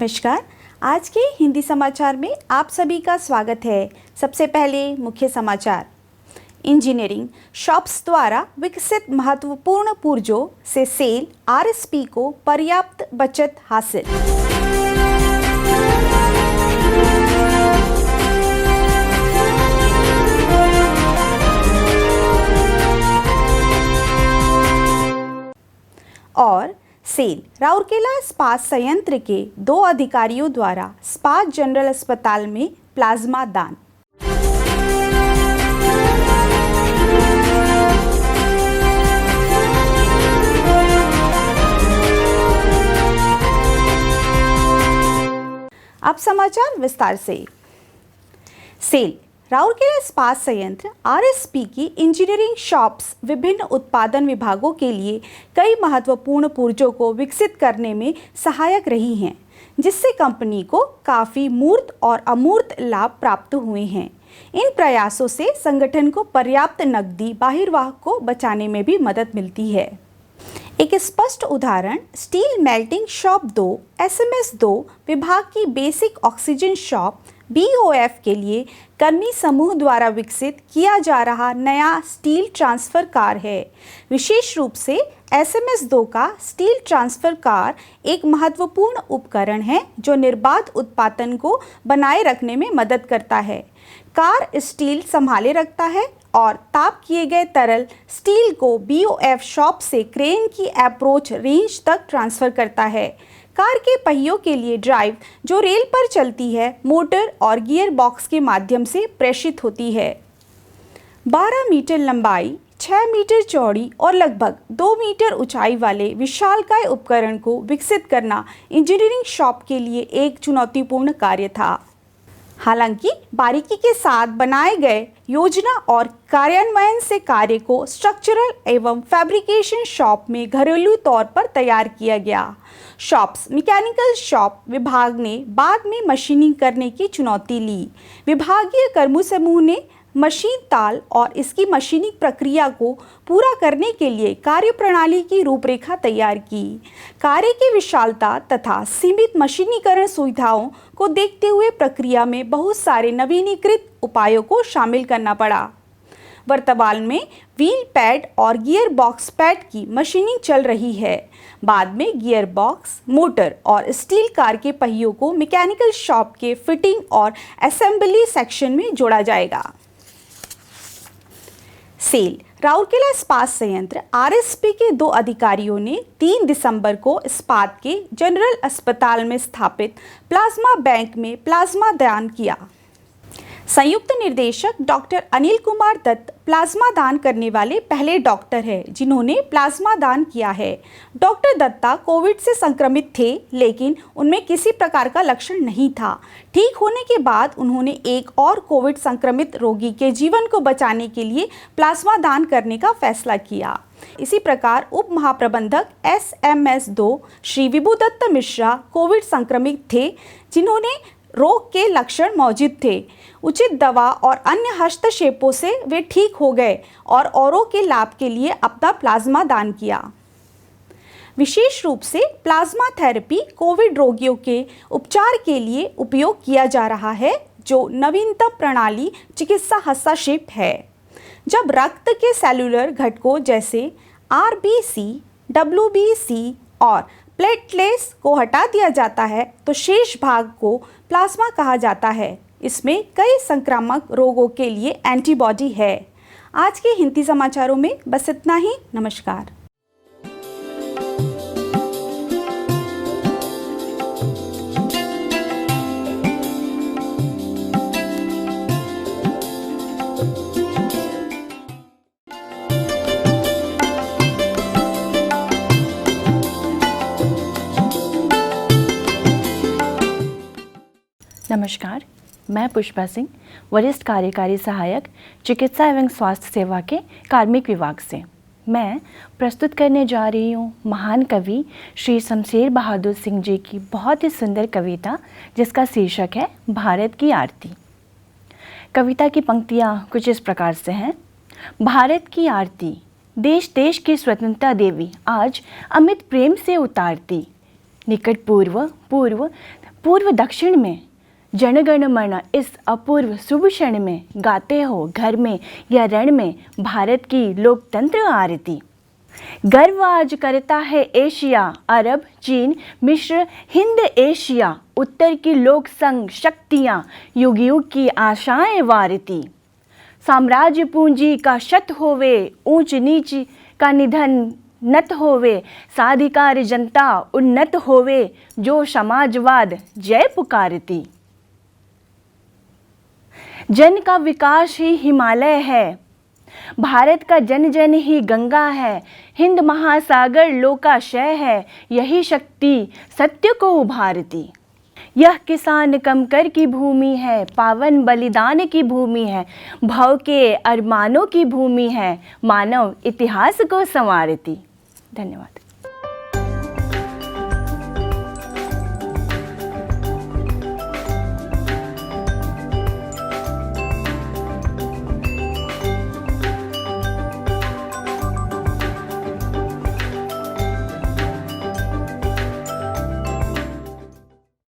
नमस्कार। आज के हिंदी समाचार में आप सभी का स्वागत है। सबसे पहले मुख्य समाचार। इंजीनियरिंग शॉप्स द्वारा विकसित महत्वपूर्ण पुर्जों से सेल आरएसपी को पर्याप्त बचत हासिल। और सेल राउरकेला इस्पात संयंत्र के 2 अधिकारियों द्वारा इस्पात जनरल अस्पताल में प्लाज्मा दान। अब समाचार विस्तार से। सेल राउरकेला इस्पात संयंत्र आरएसपी की इंजीनियरिंग शॉप्स विभिन्न उत्पादन विभागों के लिए कई महत्वपूर्ण पुर्जों को विकसित करने में सहायक रही हैं, जिससे कंपनी को काफ़ी मूर्त और अमूर्त लाभ प्राप्त हुए हैं। इन प्रयासों से संगठन को पर्याप्त नकदी बहिर्वाह को बचाने में भी मदद मिलती है। एक स्पष्ट उदाहरण स्टील मेल्टिंग शॉप 2 SMS 2 विभाग की बेसिक ऑक्सीजन शॉप BOF के लिए कर्मी समूह द्वारा विकसित किया जा रहा नया स्टील ट्रांसफ़र कार है। विशेष रूप से SMS 2 का स्टील ट्रांसफ़र कार एक महत्वपूर्ण उपकरण है जो निर्बाध उत्पादन को बनाए रखने में मदद करता है। कार स्टील संभाले रखता है और ताप किए गए तरल स्टील को BOF शॉप से क्रेन की अप्रोच रेंज तक ट्रांसफ़र करता है। कार के पहियों के लिए ड्राइव जो रेल पर चलती है मोटर और गियर बॉक्स के माध्यम से प्रेषित होती है। 12 मीटर लंबाई, 6 मीटर चौड़ी और लगभग 2 मीटर ऊंचाई वाले विशालकाय उपकरण को विकसित करना इंजीनियरिंग शॉप के लिए एक चुनौतीपूर्ण कार्य था। हालांकि बारीकी के साथ बनाए गए योजना और कार्यान्वयन से कार्य को स्ट्रक्चरल एवं फैब्रिकेशन शॉप में घरेलू तौर पर तैयार किया गया। शॉप्स मैकेनिकल शॉप विभाग ने बाद में मशीनिंग करने की चुनौती ली। विभागीय कर्मू समूह ने मशीन ताल और इसकी मशीनिंग प्रक्रिया को पूरा करने के लिए कार्यप्रणाली की रूपरेखा तैयार की। कार्य की विशालता तथा सीमित मशीनीकरण सुविधाओं को देखते हुए प्रक्रिया में बहुत सारे नवीनीकृत उपायों को शामिल करना पड़ा। वर्तमान में व्हील पैड और गियर बॉक्स पैड की मशीनिंग चल रही है। बाद में गियर बॉक्स, मोटर और स्टील कार के पहियों को मैकेनिकल शॉप के फिटिंग और असेंबली सेक्शन में जोड़ा जाएगा। सेल राउरकेला इस्पात संयंत्र आरएसपी के 2 अधिकारियों ने 3 दिसंबर को इस्पात के जनरल अस्पताल में स्थापित प्लाज्मा बैंक में प्लाज्मा दान किया। संयुक्त निर्देशक डॉक्टर अनिल कुमार दत्त प्लाज्मा दान करने वाले पहले डॉक्टर हैं जिन्होंने प्लाज्मा दान किया है। डॉक्टर दत्ता कोविड से संक्रमित थे, लेकिन उनमें किसी प्रकार का लक्षण नहीं था। ठीक होने के बाद उन्होंने एक और कोविड संक्रमित रोगी के जीवन को बचाने के लिए प्लाज्मा दान करने का फैसला किया। इसी प्रकार उप महाप्रबंधक SMS 2 श्री विभुदत्त मिश्रा कोविड संक्रमित थे, जिन्होंने रोग के लक्षण मौजूद थे। उचित दवा और अन्य हस्तक्षेपों से वे ठीक हो गए और औरों के लाभ के लिए अपना प्लाज्मा दान किया। विशेष रूप से प्लाज्मा थेरेपी कोविड रोगियों के उपचार के लिए उपयोग किया जा रहा है, जो नवीनतम प्रणाली चिकित्सा हस्तक्षेप है। जब रक्त के सेलुलर घटकों जैसे RBC, WBC और प्लेटलेट्स को हटा दिया जाता है तो शेष भाग को प्लाज्मा कहा जाता है। इसमें कई संक्रामक रोगों के लिए एंटीबॉडी है। आज के हिंदी समाचारों में बस इतना ही। नमस्कार। नमस्कार, मैं पुष्पा सिंह, वरिष्ठ कार्यकारी सहायक चिकित्सा एवं स्वास्थ्य सेवा के कार्मिक विभाग से। मैं प्रस्तुत करने जा रही हूँ महान कवि श्री शमशेर बहादुर सिंह जी की बहुत ही सुंदर कविता, जिसका शीर्षक है भारत की आरती। कविता की पंक्तियाँ कुछ इस प्रकार से हैं। भारत की आरती, देश देश की स्वतंत्रता देवी आज अमित प्रेम से उतारती। निकट पूर्व पूर्व दक्षिण में जनगण मन इस अपूर्व शुभ क्षण में गाते हो घर में या रण में भारत की लोकतंत्र आरती। गर्व आज करता है एशिया, अरब, चीन, मिस्र, हिंद, एशिया, उत्तर की लोक संघ शक्तियाँ, युग युग की आशाएं वारती। साम्राज्य पूंजी का शत होवे, ऊंच नीच का निधन नत होवे, साधिकार जनता उन्नत होवे, जो समाजवाद जय पुकारती। जन का विकास ही हिमालय है, भारत का जन जन ही गंगा है, हिंद महासागर लोकाशय है, यही शक्ति सत्य को उभारती। यह किसान कमकर की भूमि है, पावन बलिदान की भूमि है, भव के अरमानों की भूमि है, मानव इतिहास को संवारती। धन्यवाद।